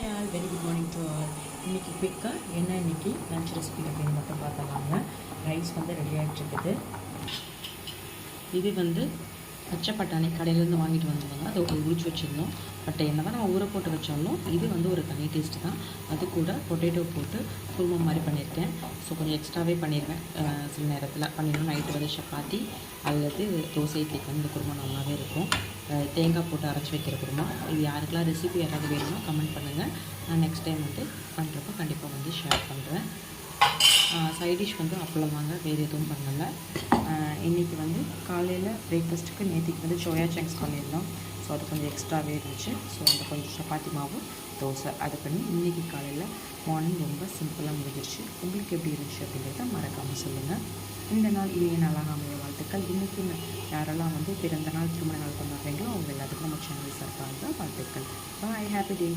Hi all, very good morning to all. இன்றைக்கி குயிக்காக என்ன இன்றைக்கி லன்ச் ரெசிபி அப்படின்னு மட்டும் பார்த்தலாங்க. ரைஸ் வந்து ரெடி ஆகிட்டுருக்குது. இது வந்து பச்சை பட்டாணி கடையிலேருந்து வாங்கிட்டு வந்துருவாங்க. அதை உரிச்சு வச்சுருந்தோம். பட் என்ன தான் நம்ம ஊற போட்டு வச்சாலும் இது வந்து ஒரு தனி டேஸ்ட்டு தான். அது கூட பொட்டேட்டோ போட்டு குருமா மாதிரி பண்ணியிருக்கேன். ஸோ கொஞ்சம் எக்ஸ்ட்ராவே பண்ணிடுவேன். சில நேரத்தில் பண்ணிடணும். நைட்டு வந்து சப்பாத்தி அல்லது தோசை இட்லிக்கு வந்து இந்த குருமா நல்லாவே இருக்கும். தேங்காய் போட்டு அரைச்சி வைக்கிற குருமா. இது யாருக்கெல்லாம் ரெசிபி யாராவது வேணும்னா கமெண்ட் பண்ணுங்கள். நான் நெக்ஸ்ட் டைம் வந்து பண்ணுறப்போ கண்டிப்பாக வந்து ஷேர் பண்ணுறேன். சைட் டிஷ் வந்து அப்பளமாங்க, வேறு எதுவும் பண்ணலை. இன்றைக்கி வந்து காலையில் பிரேக்ஃபாஸ்ட்டுக்கு நேற்றுக்கு வந்து சோயா சங்க்ஸ் பண்ணியிருந்தோம். ஸோ அது கொஞ்சம் எக்ஸ்ட்ராவே இருந்துச்சு. ஸோ அந்த கொஞ்சம் சப்பாத்தி மாவு தோசை அது பண்ணி இன்றைக்கி காலையில் மார்னிங் ரொம்ப சிம்பிளாக முடிஞ்சிருச்சு. உங்களுக்கு எப்படி இருந்துச்சு அப்படிங்கிறத மறக்காமல் சொல்லுங்கள். இந்த நாள் இனிய நாளாக அமைய வாழ்த்துக்கள். இன்றைக்கி யாரெல்லாம் வந்து பிறந்த நாள் திருமண நாள் கொண்டாடுறீங்களோ அவங்க எல்லாத்துக்கும் நம்ம சேனல் சார்பாக வாழ்த்துக்கள். பாய், ஹாப்பி டே.